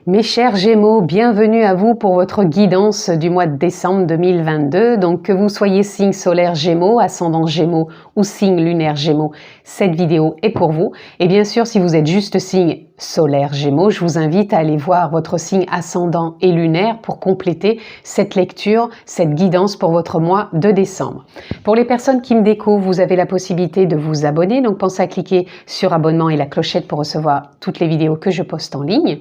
Mes chers Gémeaux, bienvenue à vous pour votre guidance du mois de décembre 2022. Donc que vous soyez signe solaire Gémeaux, ascendant Gémeaux ou signe lunaire Gémeaux, cette vidéo est pour vous. Et bien sûr, si vous êtes juste signe solaire Gémeaux, je vous invite à aller voir votre signe ascendant et lunaire pour compléter cette lecture, cette guidance pour votre mois de décembre. Pour les personnes qui me découvrent, vous avez la possibilité de vous abonner. Donc pensez à cliquer sur abonnement et la clochette pour recevoir toutes les vidéos que je poste en ligne.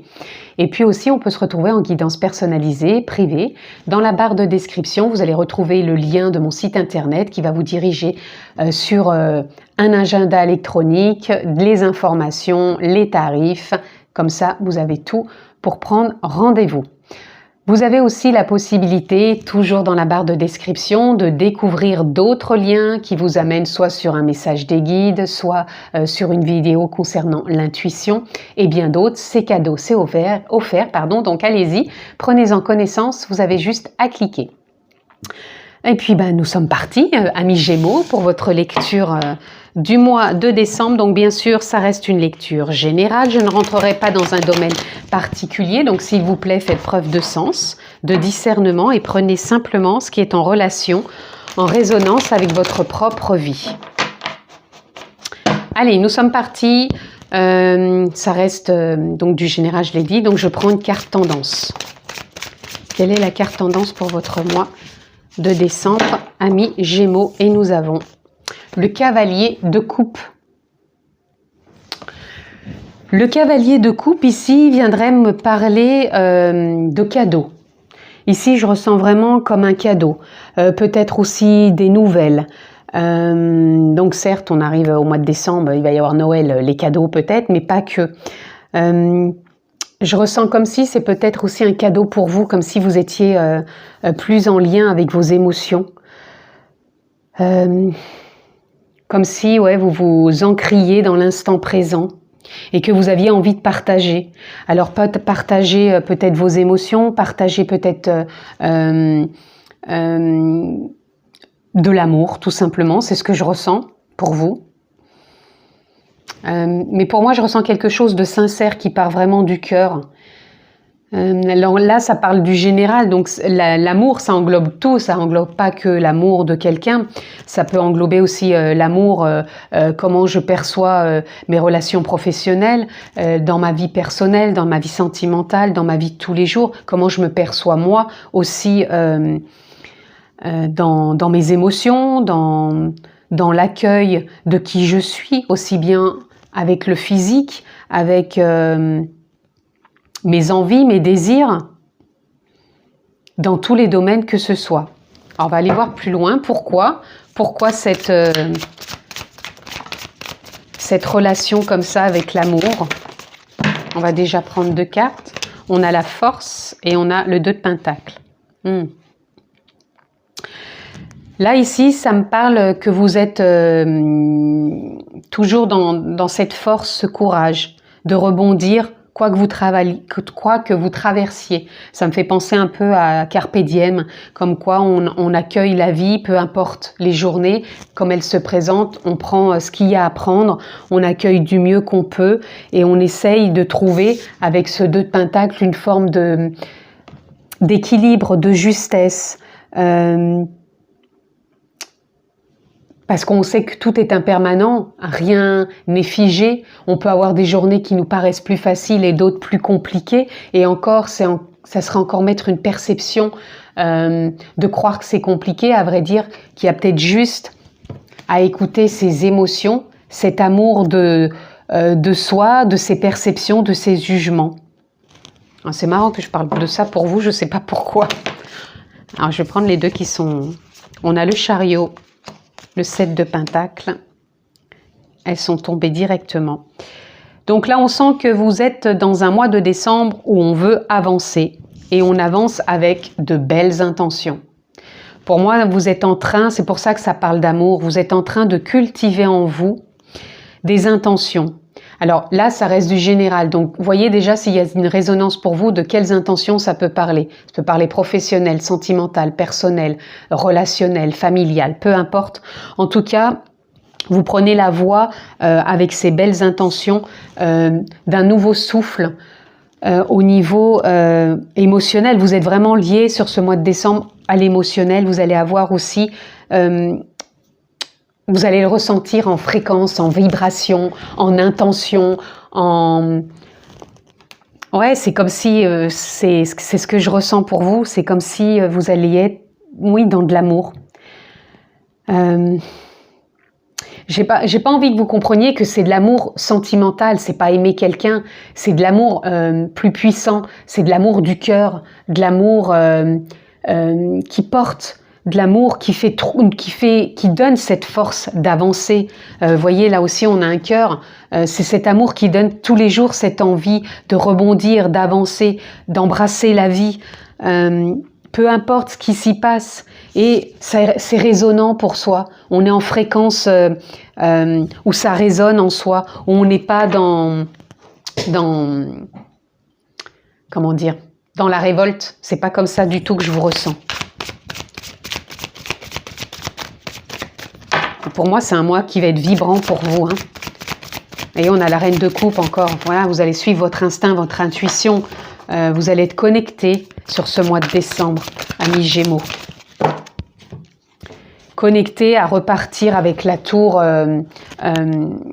Et puis aussi, on peut se retrouver en guidance personnalisée, privée. Dans la barre de description, vous allez retrouver le lien de mon site internet qui va vous diriger sur un agenda électronique, les informations, les tarifs. Comme ça, vous avez tout pour prendre rendez-vous. Vous avez aussi la possibilité, toujours dans la barre de description, de découvrir d'autres liens qui vous amènent soit sur un message des guides, soit sur une vidéo concernant l'intuition et bien d'autres. C'est cadeau, c'est offert, donc allez-y, prenez-en connaissance, vous avez juste à cliquer. Et puis nous sommes partis, amis Gémeaux, pour votre lecture du mois de décembre. Donc bien sûr, ça reste une lecture générale. Je ne rentrerai pas dans un domaine particulier. Donc s'il vous plaît, faites preuve de sens, de discernement et prenez simplement ce qui est en relation, en résonance avec votre propre vie. Allez, nous sommes partis. Ça reste donc du général, je l'ai dit. Donc je prends une carte tendance. Quelle est la carte tendance pour votre mois de décembre, amis Gémeaux? Et nous avons le cavalier de coupe. Le cavalier de coupe ici viendrait me parler de cadeaux. Ici, je ressens vraiment comme un cadeau. Peut-être aussi des nouvelles. Donc certes, on arrive au mois de décembre, il va y avoir Noël, les cadeaux peut-être, mais pas que. Je ressens comme si c'est peut-être aussi un cadeau pour vous, comme si vous étiez plus en lien avec vos émotions. Comme si vous vous encriez dans l'instant présent et que vous aviez envie de partager. Alors partager peut-être vos émotions, partager peut-être de l'amour tout simplement, c'est ce que je ressens pour vous. Mais pour moi, je ressens quelque chose de sincère qui part vraiment du cœur. Alors là, ça parle du général, donc l'amour, ça englobe tout, ça englobe pas que l'amour de quelqu'un, ça peut englober aussi l'amour, comment je perçois mes relations professionnelles, dans ma vie personnelle, dans ma vie sentimentale, dans ma vie de tous les jours, comment je me perçois moi aussi dans mes émotions, dans l'accueil de qui je suis, aussi bien avec le physique, avec mes envies, mes désirs, dans tous les domaines que ce soit. Alors, on va aller voir plus loin. Pourquoi cette relation comme ça avec l'amour? On va déjà prendre 2 cartes. On a la force et on a le 2 de Pentacle. Là, ici, ça me parle que vous êtes toujours dans cette force, ce courage de rebondir, quoi que vous traversiez. Ça me fait penser un peu à Carpe Diem, comme quoi on accueille la vie, peu importe les journées, comme elles se présentent, on prend ce qu'il y a à prendre, on accueille du mieux qu'on peut et on essaye de trouver, avec ce 2 de Pentacle, une forme d'équilibre, de justesse, parce qu'on sait que tout est impermanent, rien n'est figé. On peut avoir des journées qui nous paraissent plus faciles et d'autres plus compliquées. Et encore, ça serait encore mettre une perception de croire que c'est compliqué. À vrai dire, qu'il y a peut-être juste à écouter ses émotions, cet amour de soi, de ses perceptions, de ses jugements. C'est marrant que je parle de ça pour vous, je ne sais pas pourquoi. Alors, je vais prendre les 2 qui sont... On a le chariot, le 7 de Pentacle. Elles sont tombées directement. Donc là, on sent que vous êtes dans un mois de décembre où on veut avancer. Et on avance avec de belles intentions. Pour moi, vous êtes en train, c'est pour ça que ça parle d'amour, vous êtes en train de cultiver en vous des intentions. Alors là, ça reste du général. Donc, voyez déjà s'il y a une résonance pour vous, de quelles intentions ça peut parler. Ça peut parler professionnel, sentimental, personnel, relationnel, familial, peu importe. En tout cas, vous prenez la voie avec ces belles intentions d'un nouveau souffle, au niveau émotionnel. Vous êtes vraiment lié sur ce mois de décembre à l'émotionnel. Vous allez avoir aussi, vous allez le ressentir en fréquence, en vibration, en intention, en... Ouais, c'est comme si, c'est ce que je ressens pour vous, c'est comme si vous alliez être, oui, dans de l'amour. J'ai pas envie que vous compreniez que c'est de l'amour sentimental, c'est pas aimer quelqu'un, c'est de l'amour plus puissant, c'est de l'amour du cœur, de l'amour qui porte, de l'amour qui donne cette force d'avancer. Voyez, là aussi on a un cœur, c'est cet amour qui donne tous les jours cette envie de rebondir, d'avancer, d'embrasser la vie. Peu importe ce qui s'y passe, et c'est résonnant pour soi. On est en fréquence où ça résonne en soi, où on n'est pas comment dire, dans la révolte. C'est pas comme ça du tout que je vous ressens. Pour moi, c'est un mois qui va être vibrant pour vous. Hein. Et on a la reine de coupe encore. Voilà, vous allez suivre votre instinct, votre intuition. Vous allez être connecté sur ce mois de décembre, amis Gémeaux. Connecté à repartir avec la tour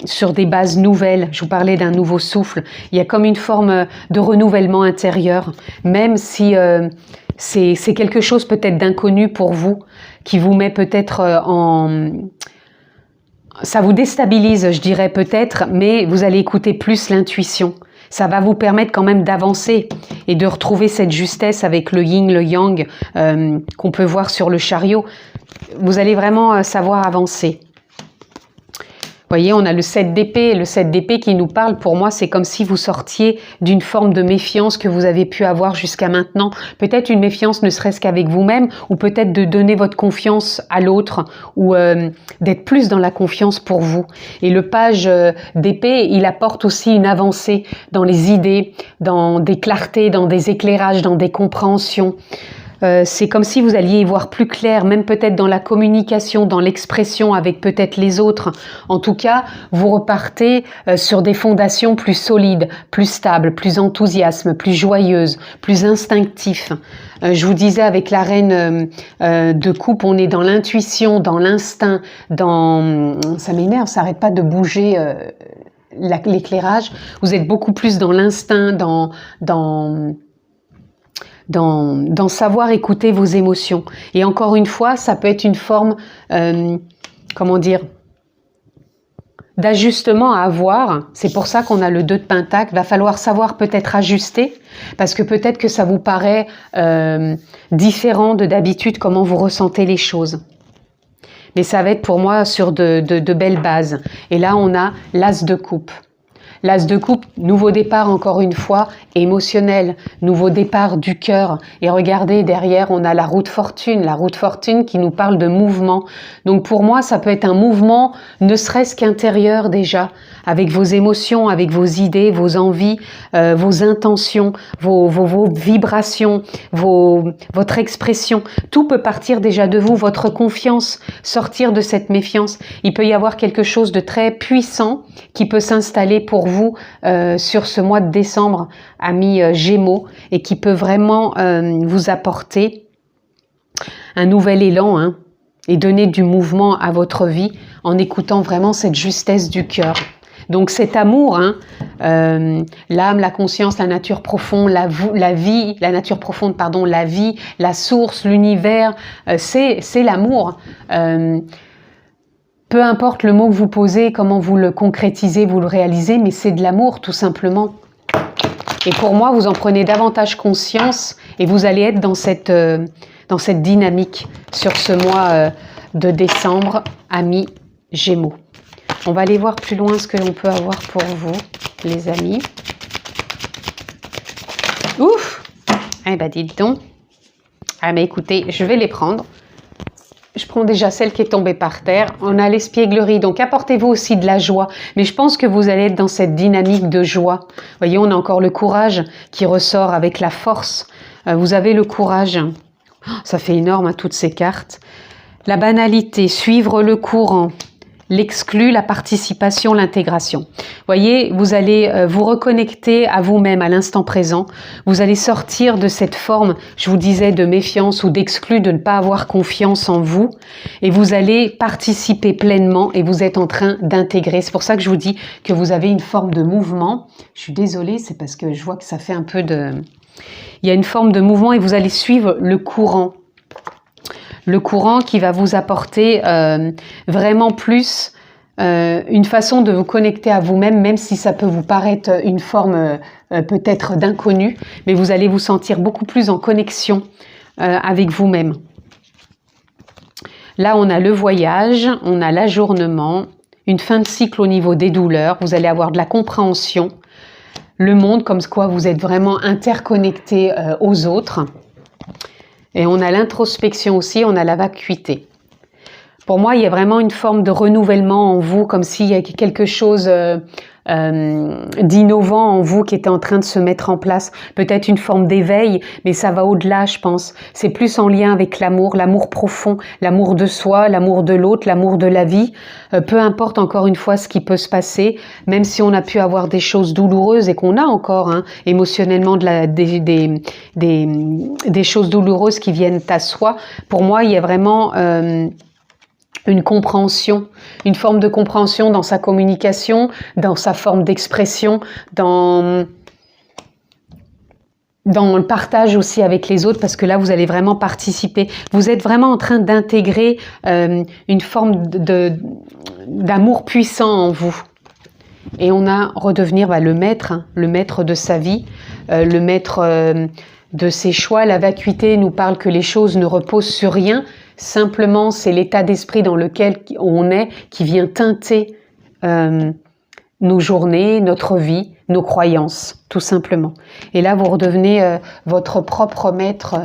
sur des bases nouvelles. Je vous parlais d'un nouveau souffle. Il y a comme une forme de renouvellement intérieur, même si c'est quelque chose peut-être d'inconnu pour vous, qui vous met peut-être ça vous déstabilise, je dirais peut-être, mais vous allez écouter plus l'intuition. Ça va vous permettre quand même d'avancer et de retrouver cette justesse avec le yin, le yang qu'on peut voir sur le chariot. Vous allez vraiment savoir avancer. Vous voyez, on a le 7 d'épée. Le 7 d'épée qui nous parle, pour moi, c'est comme si vous sortiez d'une forme de méfiance que vous avez pu avoir jusqu'à maintenant. Peut-être une méfiance ne serait-ce qu'avec vous-même, ou peut-être de donner votre confiance à l'autre, ou d'être plus dans la confiance pour vous. Et le page d'épée, il apporte aussi une avancée dans les idées, dans des clartés, dans des éclairages, dans des compréhensions. C'est comme si vous alliez y voir plus clair, même peut-être dans la communication, dans l'expression avec peut-être les autres. En tout cas, vous repartez sur des fondations plus solides, plus stables, plus enthousiasme, plus joyeuses, plus instinctifs. Je vous disais avec la reine de coupe, on est dans l'intuition, dans l'instinct, dans... Ça m'énerve, ça n'arrête pas de bouger l'éclairage. Vous êtes beaucoup plus dans l'instinct, dans savoir écouter vos émotions. Et encore une fois, ça peut être une forme, comment dire, d'ajustement à avoir. C'est pour ça qu'on a le 2 de Pentacle. Il va falloir savoir peut-être ajuster, parce que peut-être que ça vous paraît différent de d'habitude, comment vous ressentez les choses. Mais ça va être pour moi sur de belles bases. Et là, on a l'As de coupe. L'As de coupe, nouveau départ encore une fois, émotionnel, nouveau départ du cœur. Et regardez, derrière, on a la roue de fortune qui nous parle de mouvement. Donc pour moi, ça peut être un mouvement, ne serait-ce qu'intérieur déjà, avec vos émotions, avec vos idées, vos envies, vos intentions, vos vibrations, votre expression. Tout peut partir déjà de vous, votre confiance, sortir de cette méfiance. Il peut y avoir quelque chose de très puissant qui peut s'installer pour vous sur ce mois de décembre, amis Gémeaux, et qui peut vraiment vous apporter un nouvel élan hein, et donner du mouvement à votre vie en écoutant vraiment cette justesse du cœur. Donc cet amour, hein, l'âme, la conscience, la nature profonde, la vie, la nature profonde, pardon, la vie, la source, l'univers, c'est l'amour. Peu importe le mot que vous posez, comment vous le concrétisez, vous le réalisez, mais c'est de l'amour tout simplement. Et pour moi, vous en prenez davantage conscience et vous allez être dans cette dynamique sur ce mois de décembre, amis Gémeaux. On va aller voir plus loin ce que l'on peut avoir pour vous, les amis. Ouf! Eh ben dites donc. Ah mais écoutez, je vais les prendre. Je prends déjà celle qui est tombée par terre. On a l'espièglerie, donc apportez-vous aussi de la joie. Mais je pense que vous allez être dans cette dynamique de joie. Vous voyez, on a encore le courage qui ressort avec la force. Vous avez le courage. Ça fait énorme, hein, toutes ces cartes. La banalité, suivre le courant. l'exclu, la participation, l'intégration. Voyez, vous allez vous reconnecter à vous-même, à l'instant présent. Vous allez sortir de cette forme, je vous disais, de méfiance ou d'exclu, de ne pas avoir confiance en vous. Et vous allez participer pleinement et vous êtes en train d'intégrer. C'est pour ça que je vous dis que vous avez une forme de mouvement. Je suis désolée, c'est parce que je vois que ça fait un peu de... Il y a une forme de mouvement et vous allez suivre le courant. Le courant qui va vous apporter vraiment plus une façon de vous connecter à vous-même, même si ça peut vous paraître une forme peut-être d'inconnu, mais vous allez vous sentir beaucoup plus en connexion avec vous-même. Là, on a le voyage, on a l'ajournement, une fin de cycle au niveau des douleurs, vous allez avoir de la compréhension, le monde comme quoi vous êtes vraiment interconnecté aux autres. Et on a l'introspection aussi, on a la vacuité. Pour moi, il y a vraiment une forme de renouvellement en vous, comme s'il y a quelque chose d'innovant en vous qui était en train de se mettre en place. Peut-être une forme d'éveil, mais ça va au-delà, je pense. C'est plus en lien avec l'amour profond, l'amour de soi, l'amour de l'autre, l'amour de la vie. Peu importe encore une fois ce qui peut se passer, même si on a pu avoir des choses douloureuses et qu'on a encore émotionnellement des choses douloureuses qui viennent à soi. Pour moi, il y a vraiment... une compréhension, une forme de compréhension dans sa communication, dans sa forme d'expression, dans le partage aussi avec les autres, parce que là, vous allez vraiment participer. Vous êtes vraiment en train d'intégrer une forme d'amour puissant en vous. Et on a redevenir le maître de sa vie, le maître de ses choix. La vacuité nous parle que les choses ne reposent sur rien. Simplement, c'est l'état d'esprit dans lequel on est qui vient teinter nos journées, notre vie, nos croyances, tout simplement. Et là, vous redevenez votre propre maître,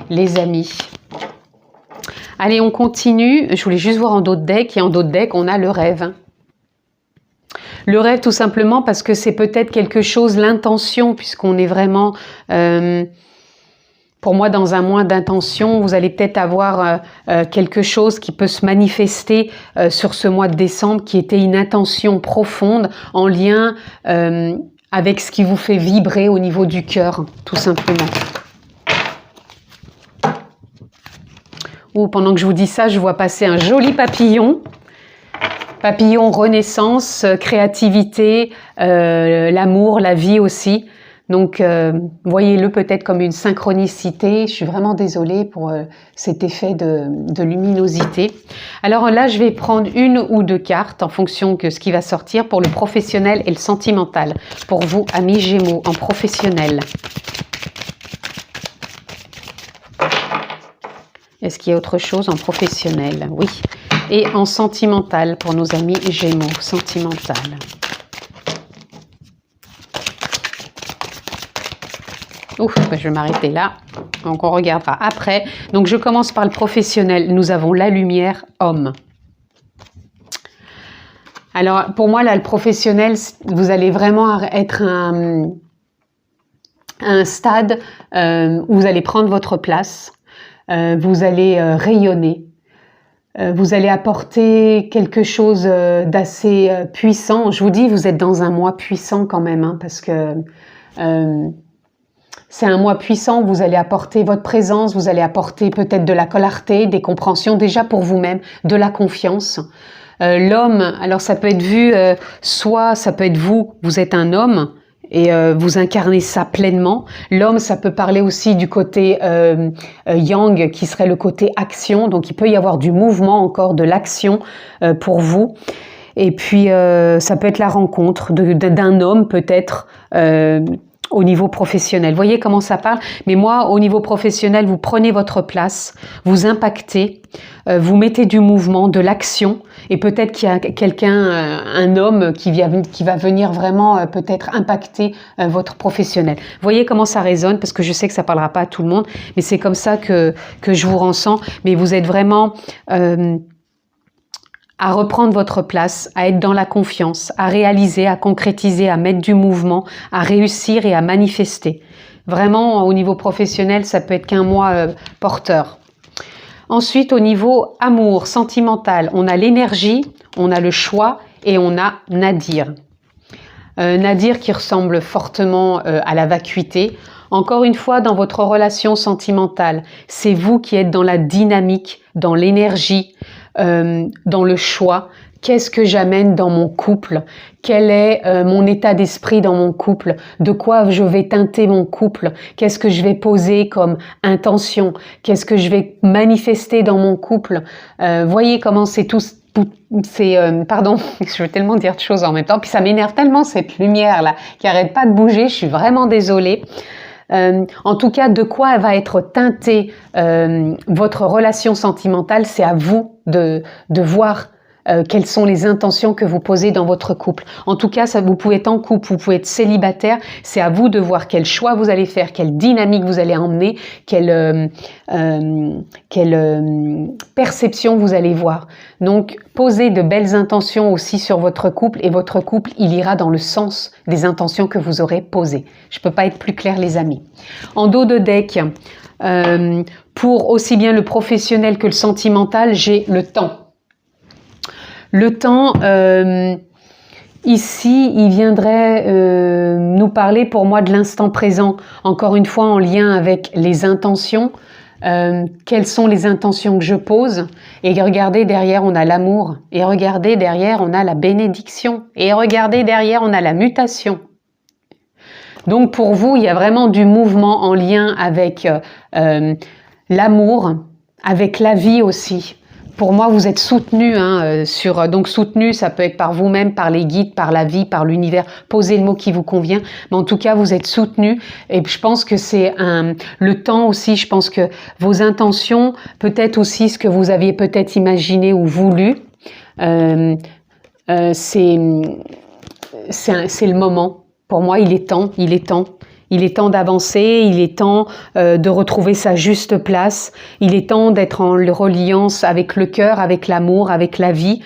les amis. Allez, on continue. Je voulais juste voir en dos de deck. Et en dos de deck, on a le rêve. Le rêve, tout simplement, parce que c'est peut-être quelque chose, l'intention, puisqu'on est vraiment... pour moi, dans un mois d'intention, vous allez peut-être avoir quelque chose qui peut se manifester sur ce mois de décembre, qui était une intention profonde en lien avec ce qui vous fait vibrer au niveau du cœur, tout simplement. Ou pendant que je vous dis ça, je vois passer un joli papillon. Papillon, renaissance, créativité, l'amour, la vie aussi. Donc, voyez-le peut-être comme une synchronicité. Je suis vraiment désolée pour cet effet de luminosité. Alors là, je vais prendre une ou deux cartes en fonction de ce qui va sortir pour le professionnel et le sentimental. Pour vous, amis Gémeaux, en professionnel. Est-ce qu'il y a autre chose en professionnel? Oui. Et en sentimental, pour nos amis Gémeaux, sentimental. Ouf, je vais m'arrêter là. Donc, on regardera après. Donc, je commence par le professionnel. Nous avons la lumière, homme. Alors, pour moi, là, le professionnel, vous allez vraiment être à un stade où vous allez prendre votre place. Vous allez rayonner. Vous allez apporter quelque chose d'assez puissant. Je vous dis, vous êtes dans un mois puissant quand même, parce que... c'est un mois puissant où vous allez apporter votre présence, vous allez apporter peut-être de la clarté, des compréhensions déjà pour vous-même, de la confiance. L'homme, alors ça peut être vu, soit ça peut être vous êtes un homme et vous incarnez ça pleinement. L'homme, ça peut parler aussi du côté yang, qui serait le côté action. Donc il peut y avoir du mouvement encore, de l'action pour vous. Et puis ça peut être la rencontre d'un homme peut-être au niveau professionnel. Voyez comment ça parle? Mais moi, au niveau professionnel, vous prenez votre place, vous impactez, vous mettez du mouvement, de l'action, et peut-être qu'il y a quelqu'un, un homme qui va venir vraiment peut-être impacter votre professionnel. Voyez comment ça résonne, parce que je sais que ça ne parlera pas à tout le monde, mais c'est comme ça que je vous ressens. Mais vous êtes vraiment... à reprendre votre place, à être dans la confiance, à réaliser, à concrétiser, à mettre du mouvement, à réussir et à manifester. Vraiment, au niveau professionnel, ça peut être qu'un mois porteur. Ensuite, au niveau amour, sentimental, on a l'énergie, on a le choix et on a Nadir. Nadir qui ressemble fortement à la vacuité. Encore une fois, dans votre relation sentimentale, c'est vous qui êtes dans la dynamique, dans l'énergie, dans le choix. Qu'est-ce que j'amène dans mon couple? Quel est mon état d'esprit dans mon couple? De quoi je vais teinter mon couple? Qu'est-ce que je vais poser comme intention? Qu'est-ce que je vais manifester dans mon couple? Voyez comment c'est tout... pardon, je veux tellement dire de choses en même temps, puis ça m'énerve tellement cette lumière-là qui arrête pas de bouger, je suis vraiment désolée. En tout cas, de quoi va être teintée votre relation sentimentale, c'est à vous de voir quelles sont les intentions que vous posez dans votre couple. En tout cas, ça, vous pouvez être en couple, vous pouvez être célibataire, c'est à vous de voir quel choix vous allez faire, quelle dynamique vous allez emmener, quelle perception vous allez voir. Donc, posez de belles intentions aussi sur votre couple et votre couple, il ira dans le sens des intentions que vous aurez posées. Je ne peux pas être plus claire, les amis. En dos de deck, pour aussi bien le professionnel que le sentimental, j'ai le temps. Le temps, ici, il viendrait nous parler pour moi de l'instant présent, encore une fois en lien avec les intentions. Quelles sont les intentions que je pose? Et regardez, derrière, on a l'amour. Et regardez, derrière, on a la bénédiction. Et regardez, derrière, on a la mutation. Donc, pour vous, il y a vraiment du mouvement en lien avec l'amour, avec la vie aussi. Pour moi, vous êtes soutenu, donc soutenu, ça peut être par vous-même, par les guides, par la vie, par l'univers. Posez le mot qui vous convient. Mais en tout cas, vous êtes soutenu. Et je pense que c'est le temps aussi. Je pense que vos intentions, peut-être aussi ce que vous aviez peut-être imaginé ou voulu, c'est le moment. Pour moi, il est temps. Il est temps d'avancer, il est temps de retrouver sa juste place, il est temps d'être en reliance avec le cœur, avec l'amour, avec la vie,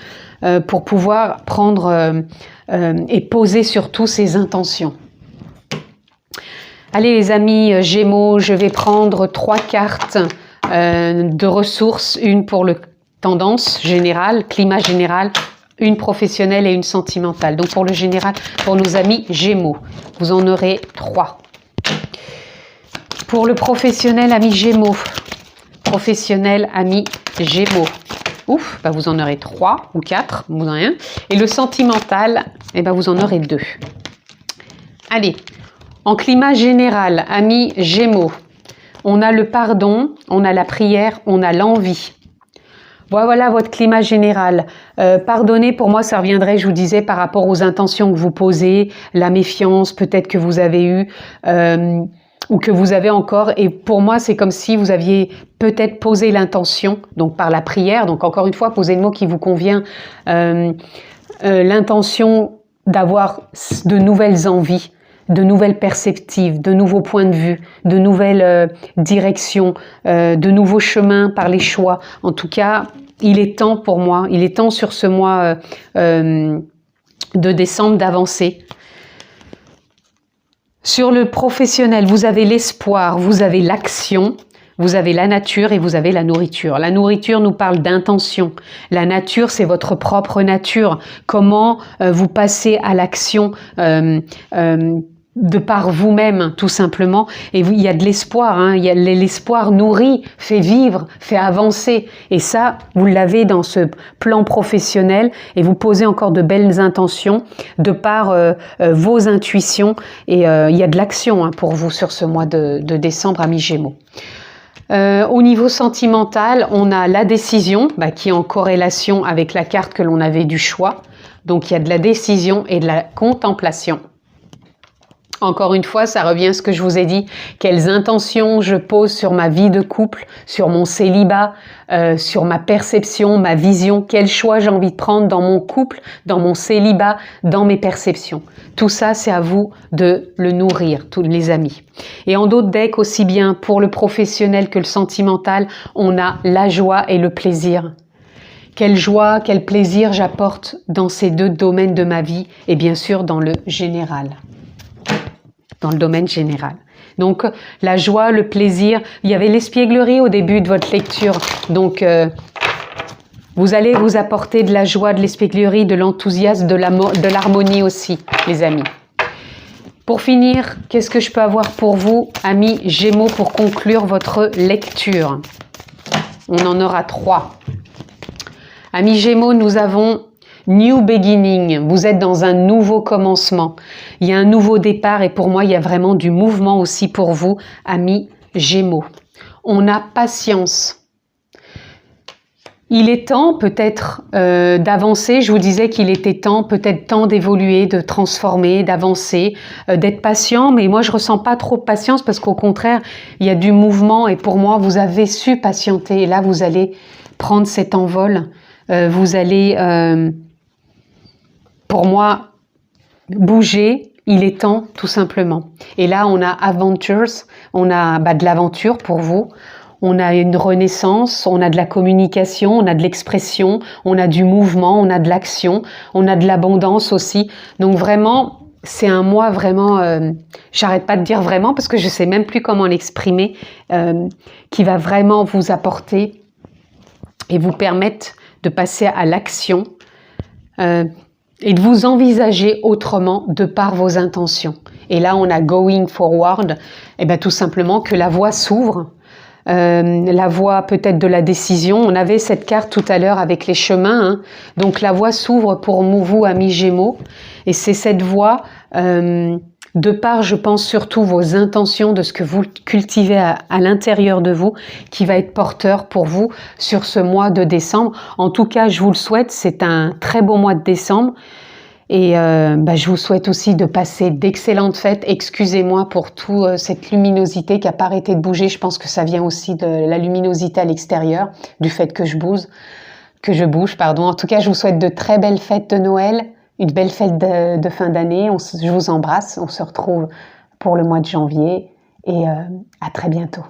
pour pouvoir prendre et poser surtout ses intentions. Allez les amis Gémeaux, je vais prendre 3 cartes de ressources, une pour le tendance générale, climat général, une professionnelle et une sentimentale. Donc pour le général, pour nos amis Gémeaux, vous en aurez 3. Pour le professionnel, ami Gémeaux. Professionnel, ami Gémeaux. Ouf, bah vous en aurez 3 ou 4, vous en avez un. Et le sentimental, eh ben vous en aurez 2. Allez, en climat général, ami Gémeaux, on a le pardon, on a la prière, on a l'envie. Voilà votre climat général. Pardonner, pour moi, ça reviendrait, je vous disais, par rapport aux intentions que vous posez, la méfiance peut-être que vous avez eue, ou que vous avez encore. Et pour moi, c'est comme si vous aviez peut-être posé l'intention, donc par la prière. Donc encore une fois, posez le mot qui vous convient. L'intention d'avoir de nouvelles envies, de nouvelles perspectives, de nouveaux points de vue, de nouvelles directions, de nouveaux chemins par les choix. En tout cas, il est temps pour moi, il est temps sur ce mois de décembre d'avancer. Sur le professionnel, vous avez l'espoir, vous avez l'action, vous avez la nature et vous avez la nourriture. La nourriture nous parle d'intention. La nature, c'est votre propre nature. Comment vous passez à l'action de par vous-même, tout simplement. Et il y a de l'espoir, hein. L'espoir nourrit, fait vivre, fait avancer. Et ça, vous l'avez dans ce plan professionnel et vous posez encore de belles intentions de par vos intuitions. Et il y a de l'action hein, pour vous sur ce mois de décembre, amis Gémeaux. Au niveau sentimental, on a la décision qui est en corrélation avec la carte que l'on avait du choix. Donc, il y a de la décision et de la contemplation. Encore une fois, ça revient à ce que je vous ai dit. Quelles intentions je pose sur ma vie de couple, sur mon célibat, sur ma perception, ma vision. Quel choix j'ai envie de prendre dans mon couple, dans mon célibat, dans mes perceptions. Tout ça, c'est à vous de le nourrir, tous les amis. Et en d'autres decks, aussi bien pour le professionnel que le sentimental, on a la joie et le plaisir. Quelle joie, quel plaisir j'apporte dans ces deux domaines de ma vie et bien sûr dans le général. Dans le domaine général. Donc la joie, le plaisir, il y avait l'espièglerie au début de votre lecture. Donc vous allez vous apporter de la joie, de l'espièglerie, de l'enthousiasme, de l'harmonie aussi, les amis. Pour finir, qu'est-ce que je peux avoir pour vous, amis Gémeaux, pour conclure votre lecture? On en aura 3. Amis Gémeaux, nous avons New Beginning. Vous êtes dans un nouveau commencement. Il y a un nouveau départ et pour moi, il y a vraiment du mouvement aussi pour vous, amis Gémeaux. On a patience. Il est temps peut-être d'avancer. Je vous disais qu'il était temps, peut-être temps d'évoluer, de transformer, d'avancer, d'être patient. Mais moi, je ressens pas trop de patience parce qu'au contraire, il y a du mouvement. Et pour moi, vous avez su patienter. Et là, vous allez prendre cet envol. Vous allez, pour moi, bouger. Il est temps, tout simplement. Et là, on a Adventures. On a de l'aventure pour vous. On a une renaissance, on a de la communication, on a de l'expression, on a du mouvement, on a de l'action, on a de l'abondance aussi. Donc vraiment, c'est un mois vraiment, j'arrête pas de dire vraiment parce que je sais même plus comment l'exprimer, qui va vraiment vous apporter et vous permettre de passer à l'action et de vous envisager autrement de par vos intentions. Et là, on a Going Forward, et bien tout simplement que la voie s'ouvre. La voie peut-être de la décision. On avait cette carte tout à l'heure avec les chemins. Hein. Donc la voie s'ouvre pour vous, amis Gémeaux. Et c'est cette voie, de par, je pense, surtout vos intentions, de ce que vous cultivez à l'intérieur de vous, qui va être porteur pour vous sur ce mois de décembre. En tout cas, je vous le souhaite. C'est un très beau mois de décembre. Et je vous souhaite aussi de passer d'excellentes fêtes. Excusez-moi pour toute cette luminosité qui n'a pas arrêté de bouger. Je pense que ça vient aussi de la luminosité à l'extérieur, du fait que je bouge. En tout cas, je vous souhaite de très belles fêtes de Noël, une belle fête de fin d'année. Je vous embrasse. On se retrouve pour le mois de janvier et à très bientôt.